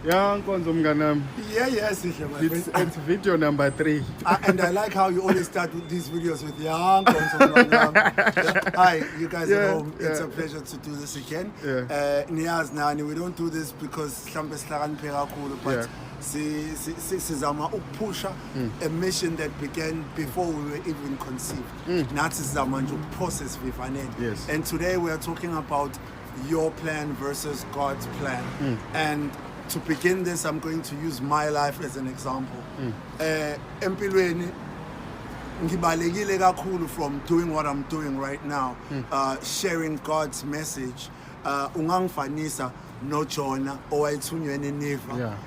Yeah, Nkonzo mnganami. Yes, It's video number 3. And I like how you always start with these videos with Nkonzo. Hi, you guys at home. It's a pleasure to do this again. Niyaz nani, we don't do this because mhlambe sihlakanipheke kakhulu, but sizama ukupusha a mission that began before we were even conceived. Nathi sizama nje ukuprocess vifanele. Yes. And today we are talking about your plan versus God's plan. And to begin this, I'm going to use my life as an example. Empilweni ngibalekile kakhulu from doing what I'm doing right now, sharing God's message. Ungangifanisa no Jonah owayethunywe eNineve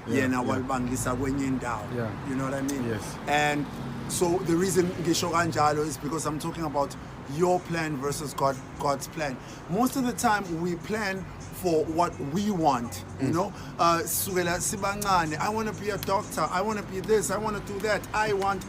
yena walibangisa kwenye indawo. You know what I mean? Yes. And so the reason ngisho kanjalo is because I'm talking about your plan versus God's plan. Most of the time we plan for what we want, you know. Sukela sibancane, I want to be a doctor, I want to be this, I want to do that, I want,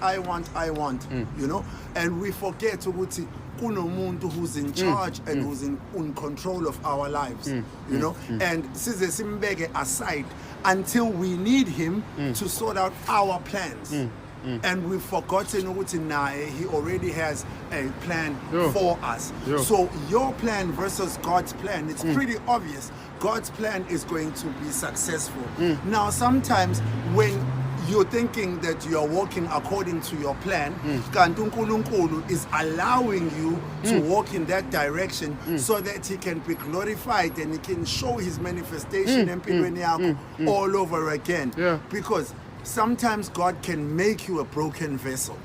you know. And we forget ukuthi kunomuntu who's in charge and who's in control of our lives, you know. And size simbeke aside until we need him to sort out our plans. And we've forgotten ukuthi naye he already has a plan for us. So your plan versus God's plan, it's pretty obvious. God's plan is going to be successful. Now sometimes when you're thinking that you are walking according to your plan, kanti uNkulunkulu is allowing you to walk in that direction so that he can be glorified and he can show his manifestation empilweni yakho all over again. Because sometimes God can make you a broken vessel.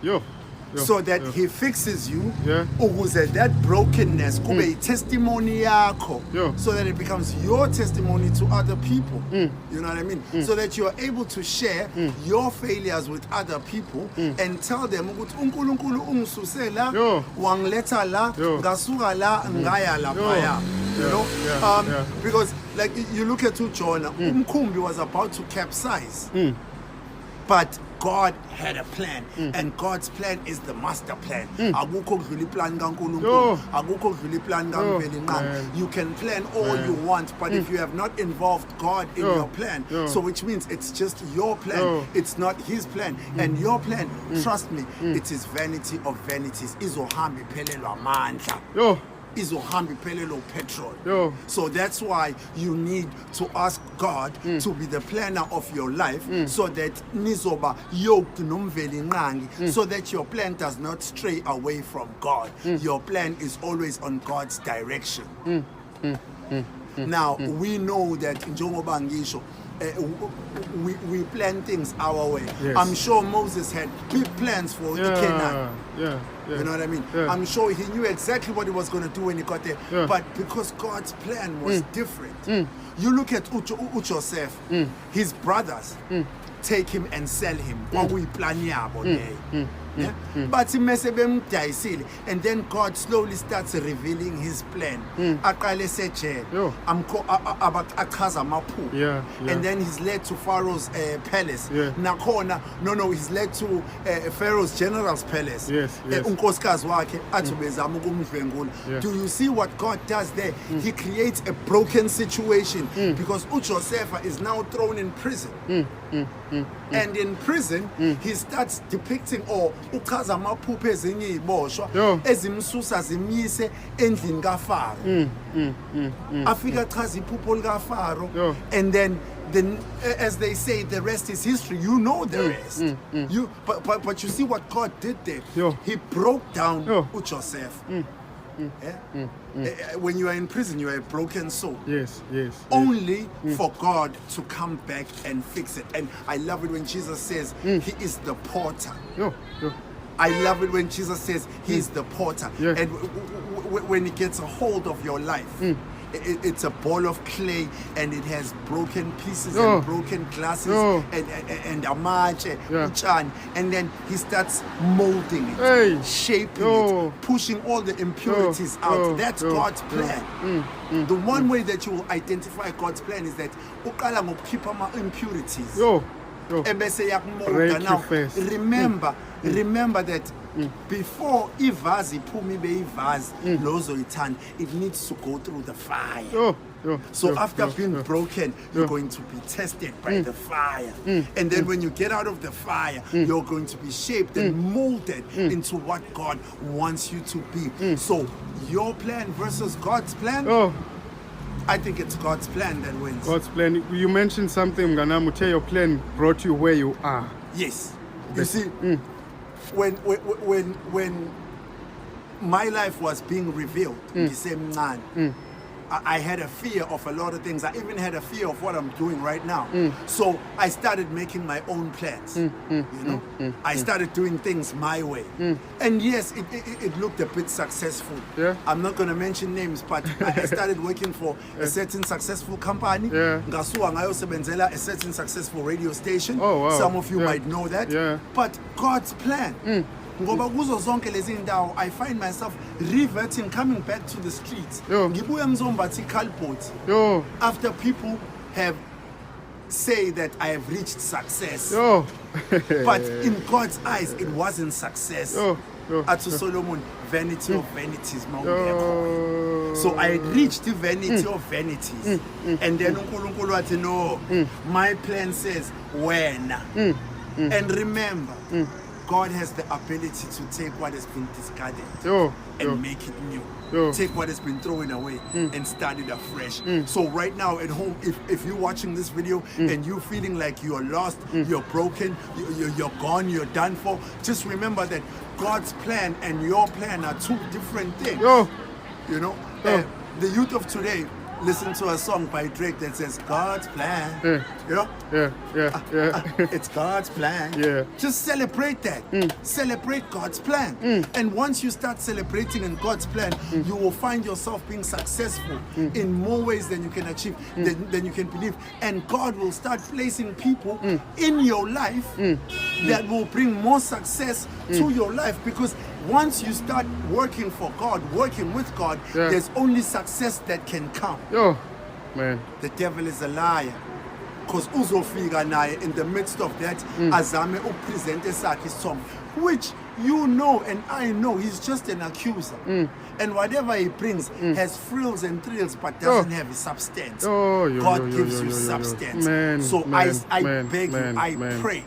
So that he fixes you, ukuze that brokenness kube testimony yakho, so that it becomes your testimony to other people. You know what I mean? So that you are able to share your failures with other people and tell them ukuthi uNkulunkulu ungisuse la, wangiletha la, ngasuka la, ngaya laphaya. You know, because like you look at Jonah, umkhumbi was about to capsize. But God had a plan, and God's plan is the master plan. Akukho kudlula iplan kaNkulunkulu, akukho kudlula iplan kaMveli. You can plan all you want, but if you have not involved God in your plan, so which means it's just your plan, it's not his plan. And your plan, trust me, it is vanity of vanities. Izohamba iphelelwa amandla. Izohamba iphelelwa petrol. So that's why you need to ask God to be the planner of your life, so that nizoba yoked nomveli nqangi, so that your plan does not stray away from God. Your plan is always on God's direction. Now we know that njengoba ngisho we plan things our way. I'm sure Moses had big plans for Canaan. You know what I mean? I'm sure he knew exactly what he was going to do when he got there. But because God's plan was different. You look at Joseph, his brothers take him and sell him. But and then God slowly starts revealing his plan. And then he's led to Pharaoh's palace. He's led to Pharaoh's general's palace. Do you see what God does there? He creates a broken situation because Joseph is now thrown in prison. And in prison, he starts depicting uchaza amaphupho ezinye iziboshwa ezimsusa zimyise endlini kaFaro. Afika chaza iphupho likaFaro, and then as they say, the rest is history. You know the rest. But you see what God did there? He broke down Joseph. When you are in prison, you are a broken soul. Only for God to come back and fix it. And I love it when Jesus says he is the potter. I love it when Jesus says he's the potter. And when he gets a hold of your life, it's a ball of clay, and it has broken pieces and broken glasses and amache, and then he starts molding it, shaping it, pushing all the impurities out. That's God's plan. The one way that you will identify God's plan is that uqala ngokukhipha ama-impurities. Now remember that before ivazi iphuma ibe ivazi lozoyithanda, it needs to go through the fire. So after being broken, you're going to be tested by the fire. And then when you get out of the fire, you're going to be shaped and molded into what God wants you to be. So your plan versus God's plan, I think it's God's plan that wins. God's plan. You mentioned something, Mganam, your plan brought you where you are. Yes. You see, when my life was being revealed, the same man, I had a fear of a lot of things. I even had a fear of what I'm doing right now. So I started making my own plans. I started doing things my way. And yes, it looked a bit successful. Yeah. I'm not going to mention names, but I started working for a certain successful company. Ngasuwa ngayosebenzela a certain successful radio station. Oh, wow. Some of you might know that. Yeah. But God's plan. Ngoba kuzo zonke lezi ndawo, I find myself reverting, coming back to the streets. Ngibuya ngizombathi Calport. After people have say that I have reached success. But in God's eyes, it wasn't success. Atu Solomon, vanity of vanities, so I reached the vanity of vanities. And then uNkulunkulu wathi no, my plan says when. And remember, God has the ability to take what has been discarded and make it new. Take what has been thrown away and start it afresh. So right now at home, if you're watching this video and you're feeling like you're lost, you're broken, you're gone, you're done for, just remember that God's plan and your plan are two different things. You know, the youth of today listen to a song by Drake that says God's plan. It's God's plan. Just celebrate that. Celebrate God's plan. And once you start celebrating in God's plan, you will find yourself being successful in more ways than you can achieve, than you can believe. And God will start placing people in your life that will bring more success to your life, because once you start working for God, working with God, there's only success that can come. Man. The devil is a liar. Because uzofika naye in the midst of that, azame upresente sakhe isithombe, which you know and I know he's just an accuser. And whatever he brings has frills and thrills, but doesn't have a substance. God gives you substance. So I beg you, I pray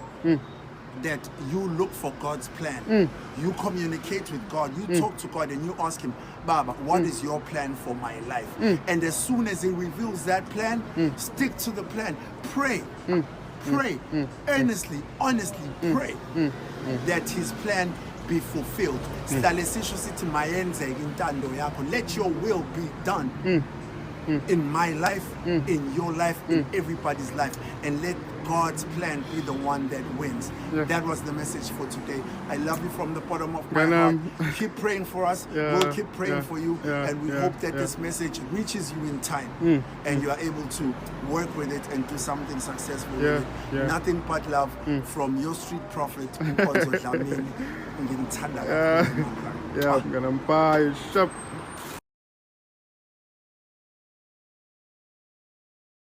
that you look for God's plan. You communicate with God. You talk to God and you ask him, Baba, what is your plan for my life? And as soon as he reveals that plan, stick to the plan. Pray. Pray. Earnestly, honestly pray that his plan be fulfilled. Let your will be done in my life, in your life, in everybody's life, and let God's plan be the one that wins. That was the message for today. I love you from the bottom of my heart. Keep praying for us. We'll keep praying for you, and we hope that this message reaches you in time, and you are able to work with it and do something successful with it. Nothing but love from your street prophet, Nkonzo Dlamin. I'm gonna buy shop.